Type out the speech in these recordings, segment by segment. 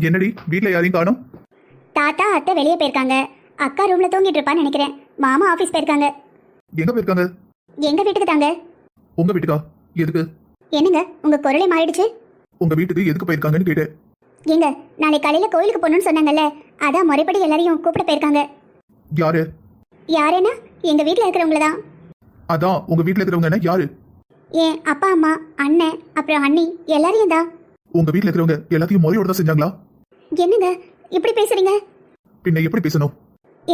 என்னடி வீட்ல யாரையும் காணோம்? தாத்தா அத்தை வெளியே போயிருக்காங்க. அக்கா ரூம்ல தூங்கிட்டு இருப்பான்னு நினைக்கிறேன். மாமா ஆபீஸ் போயிருக்காங்க. எங்க போயிருக்காங்க? எங்க வீட்டுக்கு தாங்க. உங்க வீட்டுக்கா? எதுக்கு? என்னங்க உங்க குரலே மாறிடுச்சு. உங்க வீட்டுக்கு எதுக்கு போயிருக்காங்கன்னு கேட்டேன். ஏங்க நாளை காலையில கோயிலுக்கு போகணும்னு சொன்னாங்கல்ல, அதான் முறைப்படி எல்லாரையும் கூப்பிட போயிருக்காங்க. யாரு? யாருன்னா எங்க வீட்டுல இருக்கிறவங்கள தான். அதான் உங்க வீட்ல இருக்கிறவங்க யாரு? என் அப்பா அம்மா அண்ணன் அப்புறம் அண்ணி எல்லாரையும் தான். உங்க வீட்ல இருக்கிறவங்க எல்லாத்தையும் முறையோட தான் செஞ்சாங்களா? என்னங்க இப்படி பேசுறீங்க? பின்ன எப்படி பேசணும்?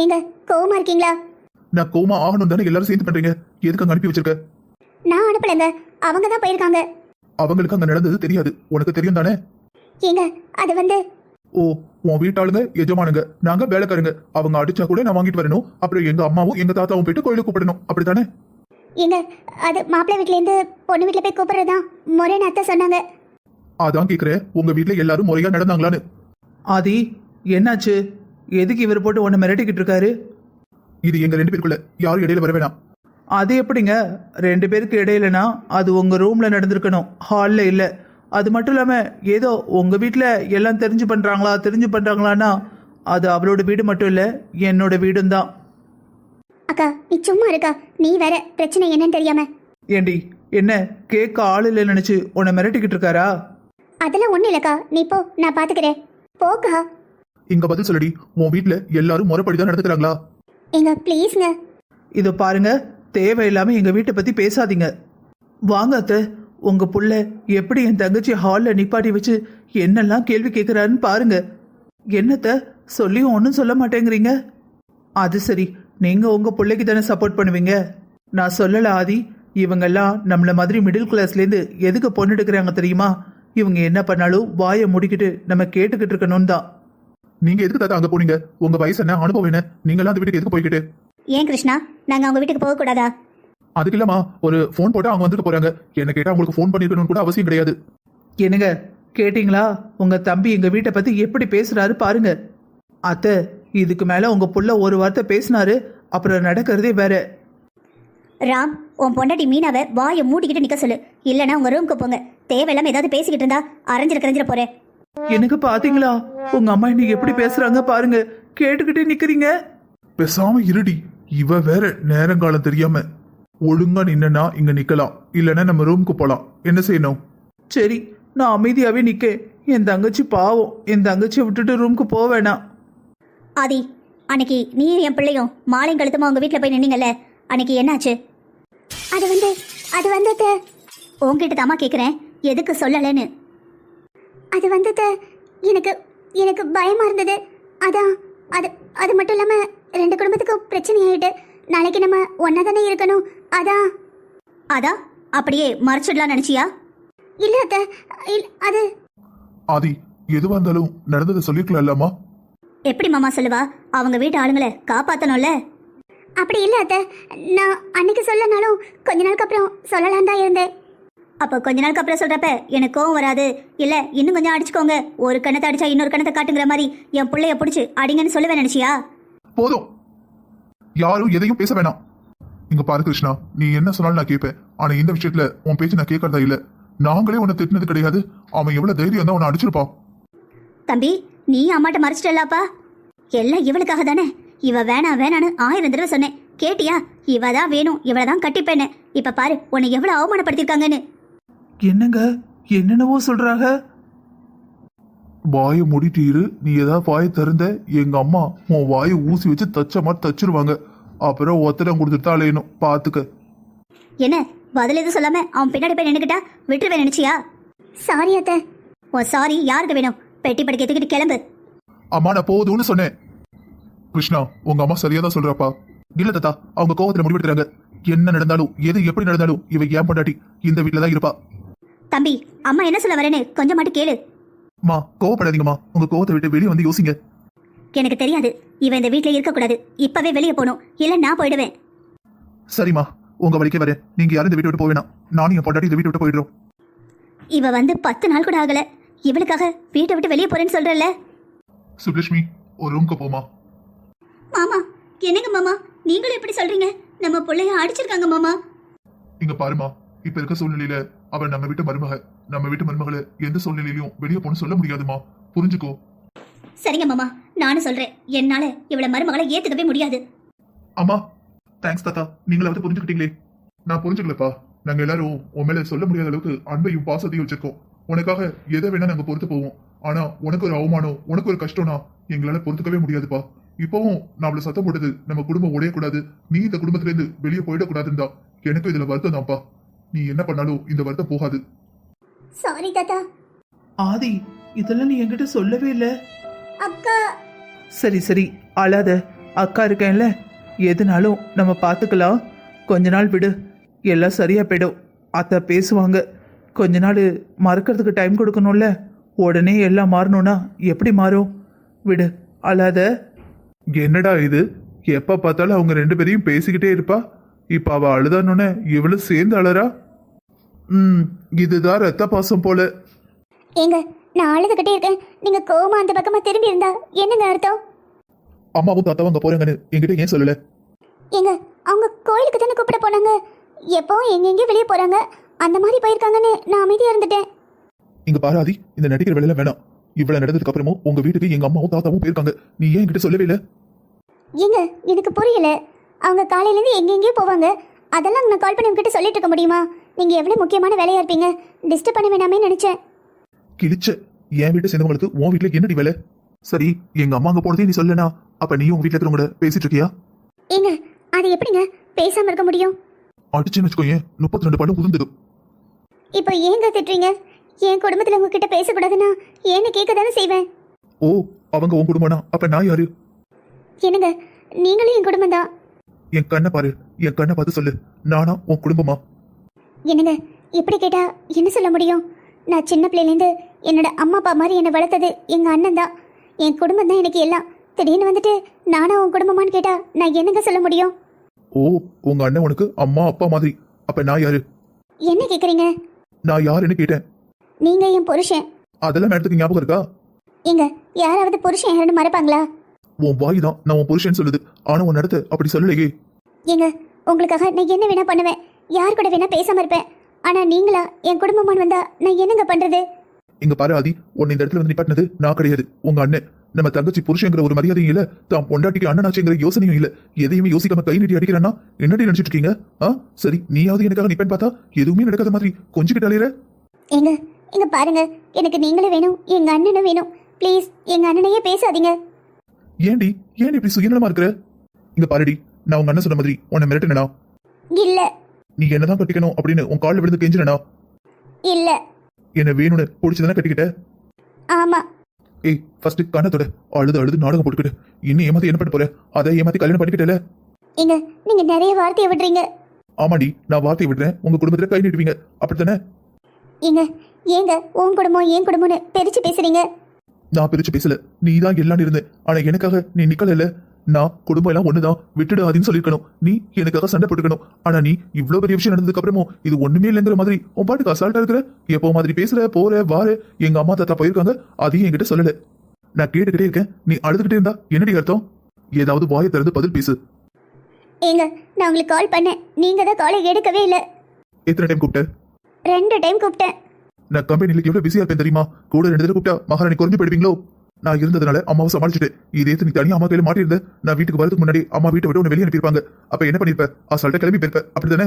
ஏங்க கோவமா இருக்கீங்களா? நான் கோமா ஆகணும் தானே எல்லாரும் சேர்ந்து பண்றீங்க. எதுக்கு அங்க அனுப்பி வச்சிருக்க? நான் அனுப்பலங்க, அவங்க தான் போயிருக்காங்க. அவங்களுக்கு அங்க நடந்தது தெரியாது, உனக்கு தெரியும் தானே? ஏங்க அது வந்து ஓ, உன் வீட்டாளுங்க எஜமானுங்க, நாங்க வேலைக்காரங்க. அவங்க அடிச்சா கூட நான் வாங்கிட்டு வரணும். அப்புறம் எங்க அம்மாவும் எங்க தாத்தாவும் போயிட்டு கோயிலுக்கு கூப்பிடணும், அப்படித்தானே? ஏங்க அது மாப்பிள்ளை வீட்ல இருந்து பொண்ணு வீட்டுல போய் கூப்பிடுறதுதான் முறைன்னு அத்தை சொன்னாங்க. அதான் கேக்குறேன், உங்க வீட்ல எல்லாரும் முறையா நடந்தாங்களான்னு. ஆதி, என்னாச்சு? எதுக்கு இவர் போட்டு உன்னை மிரட்டிக்கிட்டு இருக்காரு? இது எங்க 2 பேருக்குள்ள, யாரும் இடையில வர வேணாம். அது எப்படிங்க 2 பேருக்கு இடையிலனா அது உங்க ரூம்ல நடந்திருக்கணும், ஹால்ல இல்ல. அது மட்டும் இல்லாம ஏதோ உங்க வீட்டுல எல்லாம் தெரிஞ்சு பண்றாங்களான்னா அது அவளோட வீடு மட்டும் இல்ல, என்னோட வீடும் தான். அக்கா நீ சும்மா இருக்கா, நீ வேற பிரச்சனை என்னன்னு தெரியாம. ஏண்டி, என்ன கேட்க ஆள் இல்லை நினைச்சு உன்னை மிரட்டிக்கிட்டு இருக்காரா? அதெல்லாம் ஒண்ணு இல்லக்கா, நீ போ, நான் பாத்துக்கிறேன். போக்கா. இங்க பதில் சொல்லடி, உன் வீட்ல எல்லாரும் முறைப்படிதான் நடந்துக்கிறாங்களா? எங்க ப்ளீஸ்ங்க. இதோ பாருங்க, தேவையில்லாம எங்க வீட்டை பத்தி பேசாதீங்க. வாங்க அத்தை, உங்க புள்ள எப்படி என் தங்கச்சி ஹால்ல நிப்பாட்டி வச்சு என்னெல்லாம் கேள்வி கேட்கிறாருன்னு பாருங்க. என்னத்த சொல்லியும் ஒன்றும் சொல்ல மாட்டேங்கிறீங்க? அது சரி, நீங்க உங்க பிள்ளைக்கு தானே சப்போர்ட் பண்ணுவீங்க. நான் சொல்லல ஆதி, இவங்கெல்லாம் நம்மள மாதிரி மிடில் கிளாஸ்லேருந்து எதுக்கு பொண்ணு எடுக்கிறாங்க தெரியுமா? இவங்க என்ன பண்ணாலும் வாயை முடிக்கிட்டு நம்ம கேட்டுக்கிட்டு இருக்கணும்னு தான். நீங்க எதுக்கு தாத்தா அங்க போனீங்க? உங்க வயசு என்ன, அனுபவம் என்ன? நீங்களாம் அந்த வீட்டுக்கு எதுக்கு போய்கிட்டு? ஏன் கிருஷ்ணா, நாங்க அவங்க வீட்டுக்கு போக கூடாதா? அதுக்கு இல்லமா, ஒரு போன் போட்டா அவங்க வந்துட்டு போறாங்க. என்ன கேட்டா உங்களுக்கு போன் பண்ணிருக்கணும்னு கூட அவசியம் கிடையாது. என்னங்க கேட்டீங்களா? உங்க தம்பி எங்க வீட்டை பத்தி எப்படி பேசுறாரு பாருங்க. அத்தை, இதுக்கு மேல உங்க புள்ள ஒரு வார்த்தை பேசினாரு, அப்புறம் நடக்கிறதே வேற. ராம், உன் பொண்டாட்டி மீனாவை வாயை மூடிக்கிட்டு நிக்க சொல்லு, இல்லைன்னா உங்க ரூமுக்கு போங்க. தேவையில்லாம ஏதாவது பேசிக்கிட்டு இருந்தா அரைஞ்சிட போறேன். எனக்கு பாத்தீங்களா உங்க அம்மா இன்னைக்கு எப்படி பேசுறாங்க பாருங்க, கேட்டுக்கிட்டே நிக்கிறீங்க. பேசாம இருடி, இவ வேற நேரங்காலம் தெரியாம. ஒழுங்கா நின்னா இங்க நிக்கலாம், இல்லன்னா நம்ம ரூமுக்கு போலாம். என்ன செய்யணும்? சரி, நான் அமைதியாவே நிக்கேன். என் தங்கச்சி பாவம், என் தங்கச்சியை விட்டுட்டு ரூமுக்கு போக வேணாம். ஆதி, அன்னைக்கு நீ என் பிள்ளையும் மாலையும் கழுத்துமா உங்க வீட்டுல போய் நின்னீங்கல்ல, அன்னைக்கு என்னாச்சு? அது வந்து உங்ககிட்ட தாமா கேக்குறேன், எதுக்கு சொல்லலன்னு. அது வந்து எனக்கு பயமா இருந்தது. அதான் அது மட்டும் இல்லாம 2 குடும்பத்துக்கும் பிரச்சனை ஆயிட்டு, நாளைக்கு நம்ம ஒன்னா தானே இருக்கணும். அதான் அப்படியே மறைச்சிடலாம் நினைச்சியா? இல்ல அத்தை, அது ஆதி, எதுவா இருந்தாலும் நடந்ததை சொல்லிருக்கலாம் இல்லம்மா? எப்படி மாமா சொல்லுவா? அவங்க வீட்டு ஆளுங்களை காப்பாத்தணும்ல. அப்படி இல்ல அத்தை, நான் அன்னைக்கு சொல்லனாலும் கொஞ்ச நாளுக்கு அப்புறம் சொல்லலாம் தான் இருந்தேன். அப்போ கொஞ்ச நாளுக்கு அப்புறம் சொல்றப்ப எனக்கு கோவம் வராது இல்ல? இன்னும் கொஞ்சம் அடிச்சுக்கோங்க, ஒரு கணத்தை அடிச்சா இன்னொரு கணத்தை காட்டுங்கிற மாதிரி என் பிள்ளைய பிடிச்சு அடிங்கன்னு சொல்லுவேன் நினைச்சியா? போதும், யாரும் எதையும் பேச வேணாம். இங்க பாரு கிருஷ்ணா, நீ என்ன சொன்னாலும் நான் கேட்பேன். ஆனா இந்த விஷயத்துல உன் பேச்சு நான் கேட்கறதா இல்ல. நாங்களே உன்னை திட்டினது கிடையாது. அவன் எவ்வளவு தைரியம் தான் உன்னை அடிச்சிருப்பான். தம்பி, நீ அம்மாட்ட மறைச்சிட்டலாப்பா. எல்லாம் இவளுக்காக தானே. இவ வேணான்னு 1000 தடவை சொன்னேன், கேட்டியா? இவதான் வேணும், இவளதான் கட்டிப்பேன்னு. இப்ப பாரு உன்னை எவ்வளவு அவமானப்படுத்திருக்காங்கன்னு. என்னங்க என்னென்னவோ சொல்றாங்க. வாயை மூடிட்டு இரு. நீ ஏதாவது வாயை திறந்த எங்க அம்மா உன் வாயை ஊசி வச்சு தச்ச மாதிரி தச்சிருவாங்க. அப்புறம் ஒத்தடம் கொடுத்துட்டு தான் அலையணும், பாத்துக்க. என்ன பதில் எதுவும் சொல்லாம அவன் பின்னாடி போய் நின்னுக்கிட்டா விட்டுருவேன் நினைச்சியா? சாரி அத்தை. ஓ சாரி யாருக்கு வேணும்? பெட்டி படிக்க தூக்கிட்டு கிளம்பு. அம்மா நான் போதும்னு சொன்னேன். கிருஷ்ணா, உங்க அம்மா சரியா தான் சொல்றாப்பா. இல்ல தாத்தா, அவங்க கோவத்துல முடிவெடுக்கிறாங்க. என்ன நடந்தாலும் எது எப்படி நடந்தாலும் இவ ஏன் பொண்டாட்டி இந்த வீட்டுல தான் இருப்பா. தம்பி, அம்மா என்ன சொல்ல வரேன்னு கொஞ்சம் மட்டும் கேளு. மா கோவப்படாதீங்கம்மா, உங்க கோவத்தை விட்டு வெளியே வந்து யோசிங்க. எனக்கு தெரியாது, இவன் இந்த வீட்டுல இருக்க கூடாது. இப்பவே வெளியே போகணும், இல்ல நான் போயிடுவேன். சரிம்மா, உங்க வழிக்கே வரேன். நீங்க யாரும் இந்த வீட்டை விட்டு போவேனா? நானும் என் பொண்டாட்டி இந்த வீட்டை விட்டு போயிடுறோம். இவ வந்து 10 நாள் கூட ஆகல, இவளுக்காக வீட்டை விட்டு வெளியே போறேன்னு சொல்றல. சுப்லட்சுமி, ஒரு ரூம்க்கு போமா. மாமா, என்னங்க மாமா நீங்களும் எப்படி சொல்றீங்க? நம்ம பிள்ளைய அடிச்சிருக்காங்க மாமா. இங்க பாருமா, இப்ப இருக்க சூழ்நிலையில அவன் நம்ம வீட்டு மருமக. நம்ம வீட்டு மருமகளை எந்த சூழ்நிலையிலும் வெளியே போன்னு சொல்ல முடியாதுமா, புரிஞ்சுக்கோ. சரிங்க மாமா, நானும் சொல்றேன். என்னால இவள மருமகளை ஏத்துக்கவே முடியாது. அம்மா தேங்க்ஸ் தாத்தா, நீங்களாவது புரிஞ்சுக்கிட்டீங்களே. நான் புரிஞ்சுக்கலப்பா. நாங்க எல்லாரும் உன் மேல சொல்ல முடியாத அளவுக்கு அன்பையும் பாசத்தையும் வச்சிருக்கோம். உனக்காக எதை வேணா நாங்க பொறுத்து போவோம். ஆனா உனக்கு ஒரு அவமானம், உனக்கு ஒரு கஷ்டம்னா எங்களால பொறுத்துக்கவே முடியாதுப்பா. இப்பவும் நான் அவளை சத்தம் போட்டது நம்ம குடும்பம் உடையக்கூடாது, நீ இந்த குடும்பத்துல இருந்து வெளியே போயிடக்கூடாதுன்னு தான். எனக்கு இதுல வருத்தம் தான்ப்பா. நீ என்ன பண்ணாலும் இந்த வருத்தம் போகாது. சாரி தாத்தா. ஆதி, இதெல்லாம் நீ என்கிட்ட சொல்லவே இல்லை. அக்கா. சரி சரி, அழாத. அக்கா இருக்கேன்ல, எதுனாலும் நம்ம பார்த்துக்கலாம். கொஞ்ச நாள் விடு, எல்லாம் சரியா போயிடும். அத்தை பேசுவாங்க. கொஞ்ச நாள் மறக்கிறதுக்கு டைம் கொடுக்கணும்ல. உடனே எல்லாம் மாறணும்னா எப்படி மாறும்? விடு, அழாத. என்னடா இது, எப்ப பார்த்தாலும் அவங்க ரெண்டு பேரையும் பேசிக்கிட்டே இருப்பா. இப்ப அவ அழுதானோன்னு இவளும் சேர்ந்து அழறா. இதுதான் ரத்த பாசம் போல. ஏங்க, நான் அழுதுகிட்டே இருக்கேன். நீங்க கோவமா அந்த பக்கமா திரும்பி இருந்தா என்னங்க அர்த்தம்? அம்மாவும் தாத்தாவும் அங்க போறாங்கன்னு என்கிட்ட ஏன் சொல்லல? ஏங்க, அவங்க கோயிலுக்கு தானே கூப்பிட போனாங்க. எப்போ எங்கெங்கே வெளியே போறாங்க, அந்த மாதிரி போயிருக்காங்கன்னு நான் அமைதியா இருந்துட்டேன். இங்க பாராதி, இந்த நடிக்கிற வேலையில வேணாம். இவ்வளவு நடந்ததுக்கு அப்புறமும் உங்க வீட்டுக்கு எங்க அம்மாவும் தாத்தாவும் போயிருக்காங்க. நீ ஏன் என்கிட்ட சொல்லவே இல்லை? ஏங்க, எனக்கு புரியல. அவங்க காலையில இருந்து எங்கெங்கேயோ போவாங்க. அதெல்லாம் நான் கால் பண்ணி உங்ககிட்ட சொல்லிட்டு இருக்க முடியுமா? நீங்க எவ்வளவு முக்கியமான வேலையா இருப்பீங்க. டிஸ்டர்ப் பண்ண வேணாமே நினைச்சேன். கிழிச்ச. என் வீட்டை சேர்ந்தவங்களுக்கு உன் வீட்டுல என்னடி வேலை? சரி, எங்க அம்மா அங்க போனதே நீ சொல்லனா, அப்ப நீ உங்க வீட்டுல இருக்கிறவங்க பேசிட்டு இருக்கியா? ஏங்க, அது எப்படிங்க பேசாம இருக்க முடியும்? அடிச்சுன்னு வச்சுக்கோங்க, 32 படம் உதிர்ந்துடும். இப்போ ஏங்க திட்டுறீங்க? என் குடும்பத்துல உங்ககிட்ட பேசக்கூடாதுன்னா ஏன்னு கேட்க தானே செய்வேன். ஓ, அவங்க உன் குடும்பம்னா அப்ப நான் யாரு? என்னங்க, நீங்களும் என் குடும்பம் தான். என் கண்ணை பாரு, என் கண்ணை பார்த்து சொல்லு, நானா உன் குடும்பமா? என்னங்க, இப்படி கேட்டா என்ன சொல்ல முடியும்? நான் சின்ன பிள்ளைலேருந்து என்னோட அம்மா அப்பா மாதிரி என்னை வளர்த்தது எங்க அண்ணன் தான். என் குடும்பம் தான் எனக்கு எல்லாம். திடீர்னு வந்துட்டு நானா உன் குடும்பமான்னு கேட்டா நான் என்னங்க சொல்ல முடியும்? ஓ, உங்க அண்ணன் உனக்கு அம்மா அப்பா மாதிரி. அப்ப நான் யாரு? என்ன கேக்குறீங்க? நான் யாருன்னு கேட்டேன். நீங்க என் புருஷன். அதெல்லாம் மேடத்துக்கு ஞாபகம் இருக்கா? ஏங்க, யாராவது புருஷன் யாருன்னு மறப்பாங்களா? உன் வாய் தான் நான் உன் புருஷன் சொல்லுது, ஆனா உன் நடத்த அப்படி சொல்லலையே. ஏங்க, உங்களுக்காக நான் என்ன வேணா பண்ணுவேன், யார் கூட வேணா பேசாம இருப்பேன். ஆனா நீங்களா என் குடும்பமான் வந்தா நான் என்னங்க பண்றது? இங்க பாரு ஆதி, உன்னை இந்த இடத்துல வந்து நிப்பாட்டினது நான் கிடையாது, உங்க அண்ணன். நம்ம தங்கச்சி புருஷங்கிற ஒரு மரியாதையும் இல்ல, தான் பொண்டாட்டிக்கு அண்ணனாச்சுங்கிற யோசனையும் இல்ல. எதையுமே யோசிக்காம கை நீட்டி அடிக்கிறேன்னா என்னடி நினைச்சிட்டு இருக்கீங்க? சரி, நீயாவது எனக்காக நிப்பேன்னு பார்த்தா எதுவுமே நடக்காத மாதிரி கொஞ்சிக்கிட்டாலே. ஏங்க, இங்க பாருங்க, எனக்கு நீங்களும் வேணும், எங்க அண்ணனும் வேணும். ப்ளீஸ், எங்க அண்ணனையே பேசாதீங்க. ஏன் இப்படி சுயநலமா இருக்கிற? இங்க பாருடி, நான் உங்க அண்ணன் சொன்ன மாதிரி உன்னை மிரட்டினா? இல்ல. நீ என்னதான் கட்டிக்கணும் அப்படின்னு உன் காலில் விழுந்து கெஞ்சினா? இல்ல. என்ன வேணும்னு பிடிச்சதானே கட்டிக்கிட்ட? ஆமா. ஏய், ஃபர்ஸ்ட் கண்ணத்தோட அழுது நாடகம் போட்டுக்கிட்டு இன்னும் ஏமாத்தி என்ன பண்ண போற? அதை ஏமாத்தி கல்யாணம் பண்ணிக்கிட்டல. ஏங்க, நீங்க நிறைய வார்த்தையை விடுறீங்க. ஆமாடி, நான் வார்த்தையை விடுறேன், உங்க குடும்பத்துல கை நீட்டுவீங்க, அப்படித்தானே? ஏங்க உன் குடும்பம் என் குடும்பம்னு பிரிச்சு பேசுறீங்க? நான் பிரிச்சு பேசல, நீ தான் எல்லாம் இருந்த. ஆனா எனக்காக நீ நிக்கல. இல்ல, நான் குடும்பம் எல்லாம் ஒண்ணுதான், விட்டுடாதுன்னு சொல்லிருக்கணும். நீ எனக்காக சண்டை போட்டுக்கணும். ஆனா நீ இவ்வளவு பெரிய விஷயம் நடந்ததுக்கு அப்புறமும் இது ஒண்ணுமே இல்லைங்கிற மாதிரி உன் பாட்டுக்கு அசால்ட்டா இருக்கிற. எப்போ மாதிரி பேசுற, போற வார. எங்க அம்மா தாத்தா போயிருக்காங்க, அதையும் என்கிட்ட சொல்லல. நான் கேட்டுக்கிட்டே இருக்கேன், நீ அழுதுகிட்டே இருந்தா என்னடி அர்த்தம்? ஏதாவது வாயை திறந்து பதில் பேசு. ஏங்க, நான் உங்களுக்கு கால் பண்ணேன், நீங்க தான் காலை எடுக்கவே இல்ல. எத்தனை டைம் கூப்பிட்ட? 2 டைம் கூப்பிட்டேன். நான் கம்பெனில எவ்வளவு பிஸியா இருப்பேன் தெரியுமா? கூட 2 தடவை கூப்பிட்டா மகாராணி குறைஞ்சு போயிடுவீங்களோ? நான் இருந்ததுனால அம்மாவை சமாளிச்சுட்டேன். இதே நீ தனியா அம்மா கையில மாட்டிருந்த, நான் வீட்டுக்கு வரதுக்கு முன்னாடி அம்மா வீட்டை விட்டு உன்னை வெளியே அனுப்பியிருப்பாங்க. அப்ப என்ன பண்ணிருப்ப? அசால்ட்டா கிளம்பி போயிருப்ப, அப்படித்தானே?